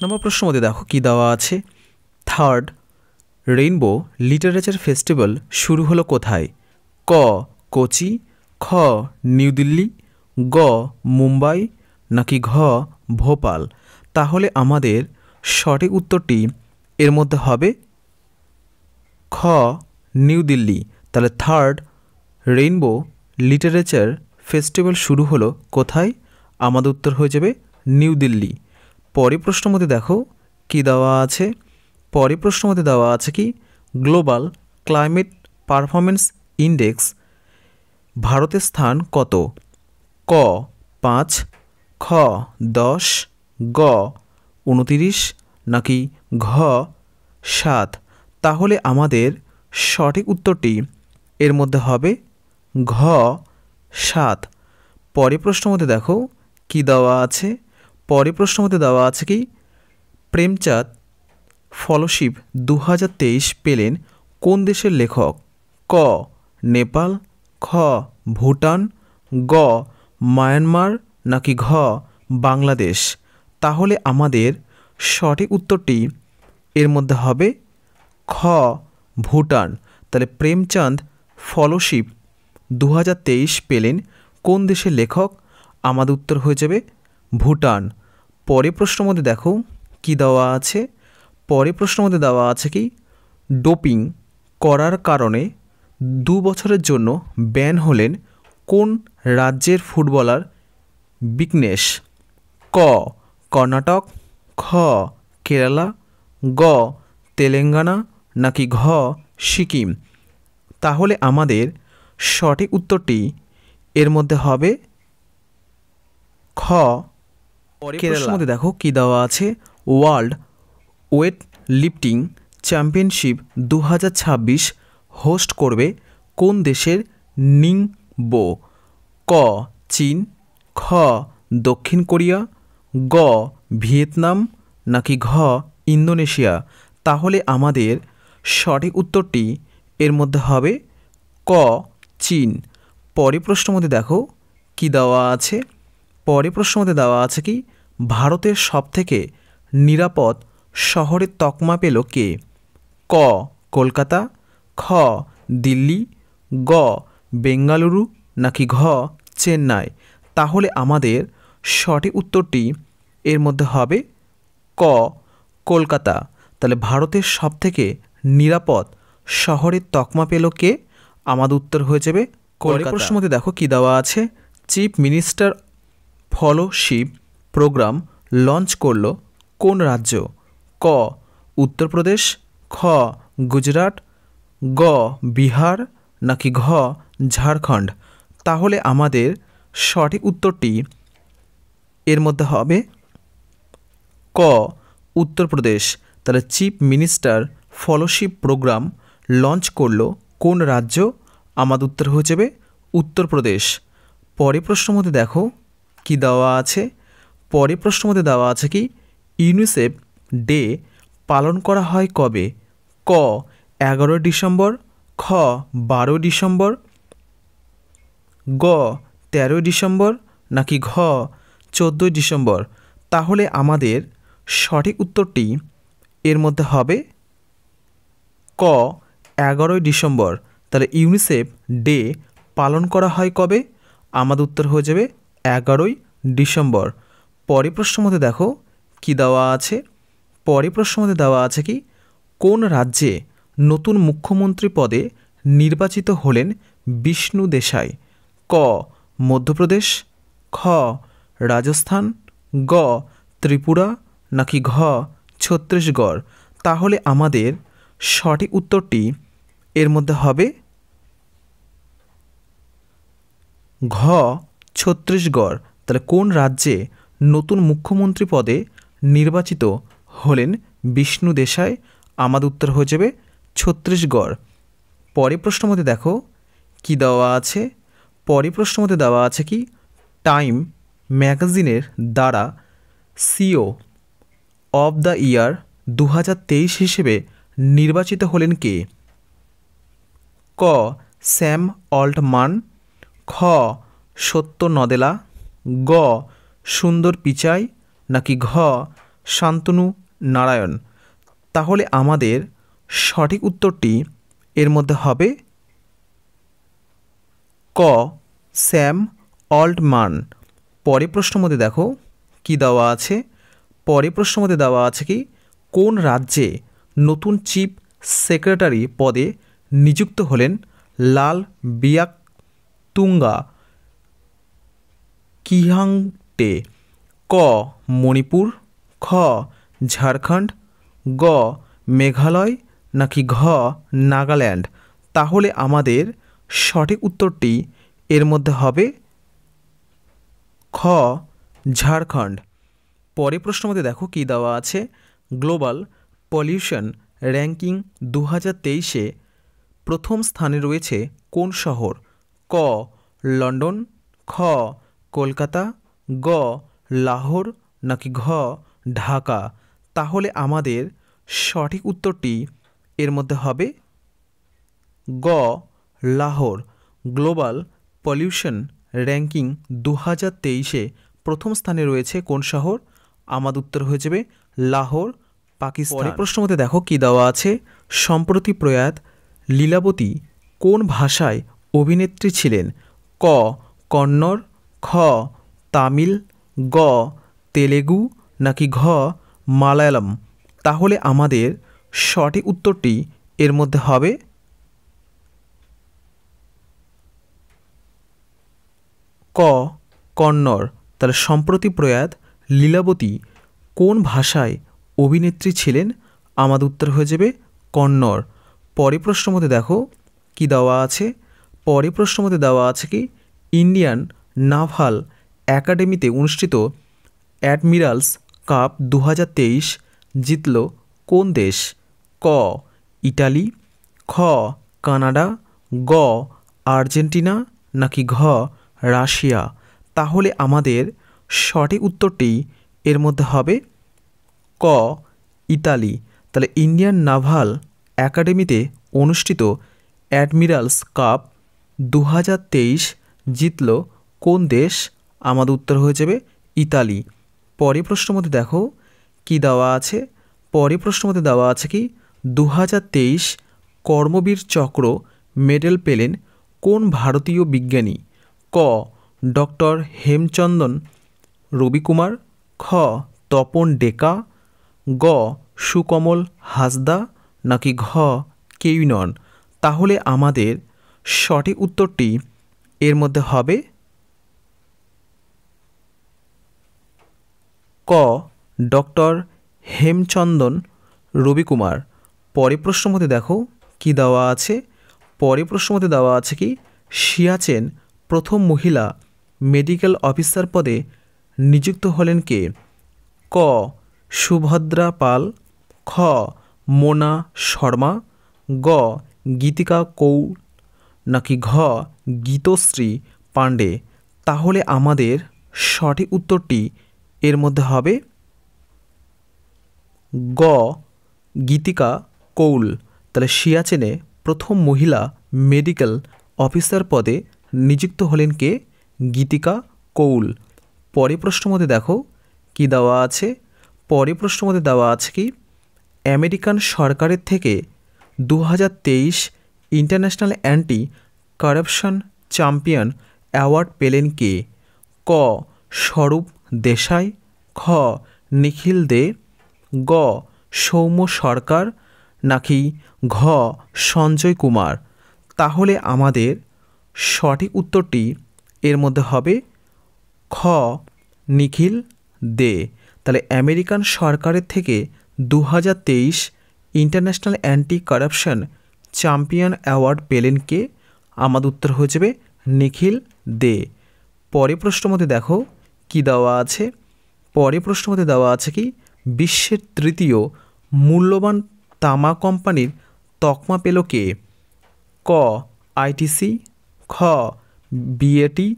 নম্বর প্রশ্নের মধ্যে দেখো কি দেওয়া আছে। থার্ড রেইনবো লিটারেচার ফেস্টিভ্যাল শুরু হলো কোথায়? ক কোচি, খ নিউ দিল্লি, গ মুম্বাই, নাকি ঘ ভোপাল। তাহলে আমাদের সঠিক উত্তরটি এর মধ্যে হবে খ নিউ দিল্লি। তাহলে থার্ড রেইনবো লিটারেচার ফেস্টিভ্যাল শুরু হলো কোথায়? আমাদের উত্তর হয়ে যাবে নিউ দিল্লি। পরের প্রশ্নের মধ্যে দেখো কি দেওয়া আছে। পরের প্রশ্নের মধ্যে দেওয়া আছে কি গ্লোবাল ক্লাইমেট পারফরমেন্স ইন্ডেক্স ভারতের স্থান কত? ক 5, খ 10, গ 29, নাকি ঘ 7। তাহলে আমাদের সঠিক উত্তরটি এর মধ্যে হবে ঘ 7। পরের প্রশ্নের মধ্যে দেখো কি দেওয়া আছে। পরের প্রশ্নের মধ্যে দেওয়া আছে কি প্রেমচাঁদ ফেলোশিপ 2023 পেলেন কোন দেশের লেখক? ক নেপাল, খ ভুটান, গ মায়ানমার, নাকি ঘ বাংলাদেশ। তাহলে আমাদের সঠিক উত্তরটি এর মধ্যে হবে খ ভুটান। তাহলে প্রেমচাঁদ ফেলোশিপ 2023 পেলেন কোন দেশের লেখক? আমাদের উত্তর হয়ে যাবে ভুটান। পরের প্রশ্নের মধ্যে দেখো কি দেওয়া আছে। পরের প্রশ্নের মধ্যে দেওয়া আছে কি ডোপিং করার কারণে 2 বছরের জন্য ব্যান হলেন কোন রাজ্যের ফুটবলার বিঘ্নেশ? ক কর্ণাটক, খ কেরালা, গ তেলেঙ্গানা, নাকি ঘ সিকিম। তাহলে আমাদের সঠিক উত্তরটি এর মধ্যে হবে খ কেরালার মধ্যে দেখো কি দেওয়া আছে। World weight lifting championship 2026 host করবে কোন দেশের নিংবো? ক চীন, খ দক্ষিণ কোরিয়া, গ ভিয়েতনাম, নাকি ঘ ইন্দোনেশিয়া। তাহলে আমাদের সঠিক উত্তরটি এর মধ্যে হবে ক চীন। পরের প্রশ্নের মধ্যে দেখো কি দেওয়া আছে। পরের প্রশ্নের মধ্যে দেওয়া আছে কি ভারতের সবথেকে নিরাপদ শহরের তকমা পেল কে? ক কলকাতা, খ দিল্লি, গ বেঙ্গালুরু, নাকি ঘ চেন্নাই। তাহলে আমাদের সঠিক উত্তরটি এর মধ্যে হবে ক কলকাতা। তাহলে ভারতের সবথেকে নিরাপদ শহরের তকমা পেল কে? আমাদের উত্তর হয়ে যাবে কলকাতা। প্রশ্নের মধ্যে দেখো কি দেওয়া আছে। Chief minister fellowship programme launch করলো কোন রাজ্য? ক উত্তরপ্রদেশ, খ গুজরাট, গ বিহার, নাকি ঘ ঝাড়খণ্ড। তাহলে আমাদের সঠিক উত্তরটি এর মধ্যে হবে ক উত্তরপ্রদেশ। তাহলে chief minister fellowship programme launch করলো কোন রাজ্য? আমাদের উত্তর হয়ে যাবে উত্তরপ্রদেশ। পরের প্রশ্নের মধ্যে দেখো কি দেওয়া আছে। পরের প্রশ্নের মধ্যে দেওয়া আছে কি ইউনিসেফ ডে পালন করা হয় কবে? ক 11 ডিসেম্বর, খ 12 ডিসেম্বর, গ 13 ডিসেম্বর, নাকি ঘ 14 ডিসেম্বর। তাহলে আমাদের সঠিক উত্তরটি এর মধ্যে হবে ক 11 ডিসেম্বর। তাহলে ইউনিসেফ ডে পালন করা হয় কবে? আমাদের উত্তর হয়ে যাবে 11 ডিসেম্বর। পরের প্রশ্নের মধ্যে দেখো কি দেওয়া আছে। পরের প্রশ্নের মধ্যে দেওয়া আছে কি কোন রাজ্যে নতুন মুখ্যমন্ত্রী পদে নির্বাচিত হলেন বিষ্ণু দেশাই? ক মধ্যপ্রদেশ, খ রাজস্থান, গ ত্রিপুরা, নাকি ঘ ছত্তিশগড়। তাহলে আমাদের সঠিক উত্তরটি এর মধ্যে হবে ঘ ছত্তিশগড়। তাহলে কোন রাজ্যে নতুন মুখ্যমন্ত্রী পদে নির্বাচিত হলেন বিষ্ণু দেশাই? আমাদের উত্তর হয়ে যাবে ছত্তিশগড়। পরের প্রশ্নের মধ্যে দেখো কি দেওয়া আছে। পরের প্রশ্নের মধ্যে দেওয়া আছে কি টাইম ম্যাগাজিনের দ্বারা সিও অব দ্য ইয়ার 2023 হিসেবে নির্বাচিত হলেন কে? ক স্যাম অল্টমান, খ সত্য নদেলা, গ সুন্দর পিচাই, নাকি ঘ শান্তনু নারায়ণ। তাহলে আমাদের সঠিক উত্তরটি এর মধ্যে হবে ক স্যাম অল্টমান। পরের প্রশ্ন মধ্যে দেখো কি দেওয়া আছে। পরের প্রশ্ন মধ্যে দেওয়া আছে কি কোন রাজ্যে নতুন চিফ সেক্রেটারি পদে নিযুক্ত হলেন লাল বিয়াতুঙ্গা কিহাংটে। ক মণিপুর, খ ঝাড়খণ্ড, গ মেঘালয় নাকি ঘ নাগাল্যান্ড। তাহলে আমাদের সঠিক উত্তরটি এর মধ্যে হবে খ ঝাড়খণ্ড। পরের প্রশ্ন মধ্যে দেখো কি দেওয়া আছে। গ্লোবাল পলিউশন র্যাঙ্কিং 2023-এ প্রথম স্থানে রয়েছে কোন শহর। ক লন্ডন, খ কলকাতা, গ লাহোর নাকি ঘ ঢাকা। তাহলে আমাদের সঠিক উত্তরটি এর মধ্যে হবে গ লাহোর। গ্লোবাল পলিউশন র্যাঙ্কিং 2023-এ প্রথম স্থানে রয়েছে কোন শহর। আমাদের উত্তর হয়ে যাবে লাহোর, পাকিস্তান। পরের প্রশ্ন মধ্যে দেখো কি দেওয়া আছে। সম্প্রতি প্রয়াত লীলাবতী কোন ভাষায় অভিনেত্রী ছিলেন। ক কন্নড়, খ তামিল, গ তেলেগু নাকি ঘ মালায়ালাম। তাহলে আমাদের সঠিক উত্তরটি এর মধ্যে হবে ক কন্নড়। তাহলে সম্প্রতি প্রয়াত লীলাবতী কোন ভাষায় অভিনেত্রী ছিলেন। আমাদের উত্তর হয়ে যাবে কন্নড়। পরের প্রশ্ন মধ্যে দেখো কি দেওয়া আছে। পরের প্রশ্ন মধ্যে দেওয়া আছে কি ইন্ডিয়ান নাভাল একাডেমিতে অনুষ্ঠিত অ্যাডমিরালস কাপ 2023 জিতল কোন দেশ। ক ইটালি, খ কানাডা, গ আর্জেন্টিনা নাকি ঘ রাশিয়া। তাহলে আমাদের সঠিক উত্তরটি এর মধ্যে হবে ক ইতালি। তাহলে ইন্ডিয়ান নাভাল একাডেমিতে অনুষ্ঠিত অ্যাডমিরালস কাপ 2023 জিতল কোন দেশ। আমাদের উত্তর হয়ে যাবে ইতালি। পরের প্রশ্ন মধ্যে দেখো কি দেওয়া আছে। পরের প্রশ্ন মধ্যে দেওয়া আছে কি 2023 কর্মবীর চক্র মেডেল পেলেন কোন ভারতীয় বিজ্ঞানী। ক ডক্টর হেমচন্দন রবিকুমার, খ তপন ডেকা, গ সুকমল হাসদা নাকি ঘ কেউই নন। তাহলে আমাদের সঠিক উত্তরটি এর মধ্যে হবে ক ডক্টর হেমচন্দন রবিকুমার। পরের প্রশ্ন মধ্যে দেখো কি দেওয়া আছে। পরের প্রশ্ন মধ্যে দেওয়া আছে কি সিয়াচেন প্রথম মহিলা মেডিকেল অফিসার পদে নিযুক্ত হলেন কে। ক সুভদ্রা পাল, খ মোনা শর্মা, গ গীতিকা কৌল নাকি ঘ গীতশ্রী পাণ্ডে। তাহলে আমাদের সঠিক উত্তরটি এর মধ্যে হবে গ গীতিকা কৌল। তাহলে সিয়াচেনে প্রথম মহিলা মেডিকেল অফিসার পদে নিযুক্ত হলেন কে গীতিকা কৌল। পরের প্রশ্ন মধ্যে দেখো কি দেওয়া আছে। পরের প্রশ্ন মধ্যে দেওয়া আছে কি আমেরিকান সরকারের থেকে 2023 international anti corruption champion award পেলেন কে। ক স্বরূপ দেশাই, খ নিখিল দে, গ সৌম্য সরকার নাকি ঘ সঞ্জয় কুমার। তাহলে আমাদের সঠিক উত্তরটি এর মধ্যে হবে খ নিখিল দে। তাহলে আমেরিকান সরকারের থেকে 2023 international anti corruption champion award পেলেন কে। আমাদের উত্তর হয়ে যাবে নিখিল দে। পরের প্রশ্ন মধ্যে দেখো কি দেওয়া আছে। পরের প্রশ্ন মধ্যে দেওয়া আছে কি বিশ্বের তৃতীয় মূল্যবান তামা কোম্পানির তকমা পেল কে। ক আইটিসি, খ বিএটি,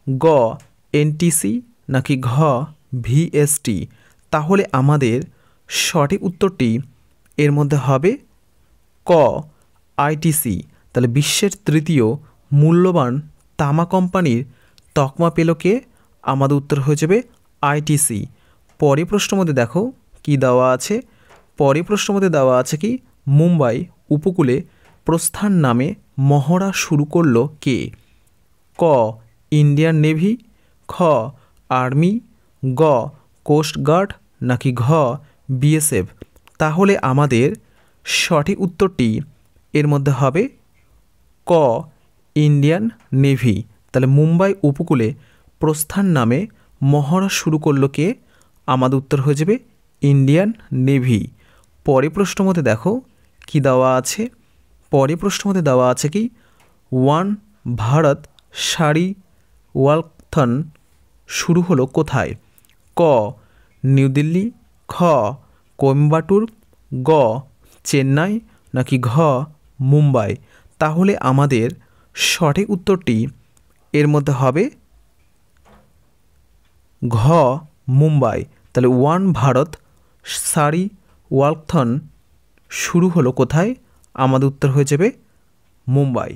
গ এনটিসি নাকি ঘ ভিএসটি। তাহলে আমাদের সঠিক উত্তরটি এর মধ্যে হবে ক আইটিসি। তাহলে বিশ্বের তৃতীয় মূল্যবান তামা কোম্পানির তকমা পেল কে। আমাদের উত্তর হয়ে যাবে আইটিসি। পরের প্রশ্ন মধ্যে দেখো কি দেওয়া আছে? পরের প্রশ্নের মধ্যে দেওয়া আছে কি মুম্বাই উপকূলে প্রস্থান নামে মহড়া শুরু করলো কে? ক ইন্ডিয়ান নেভি, খ আর্মি, গ কোস্ট গার্ড, নাকি ঘ বিএসএফ। তাহলে আমাদের সঠিক উত্তরটি এর মধ্যে হবে ক ইন্ডিয়ান নেভি। তাহলে মুম্বাই উপকূলে প্রস্থান নামে মহড়া শুরু করলো কে? আমাদের উত্তর হয়ে যাবে ইন্ডিয়ান নেভি। পরের প্রশ্নের মধ্যে দেখো কি দেওয়া আছে? পরের প্রশ্নের মধ্যে দেওয়া আছে কি ওয়ান ভারত শাড়ি ওয়ালথন শুরু হলো কোথায়? ক নিউ দিল্লি, খ কোয়েম্বাটুর, গ চেন্নাই, নাকি ঘ মুম্বাই। তাহলে আমাদের সঠিক উত্তরটি এর মধ্যে হবে ঘ মুম্বাই। তাহলে ওয়ান ভারত শাড়ি ওয়ালথন শুরু হলো কোথায়? আমাদের উত্তর হয়ে যাবে মুম্বাই।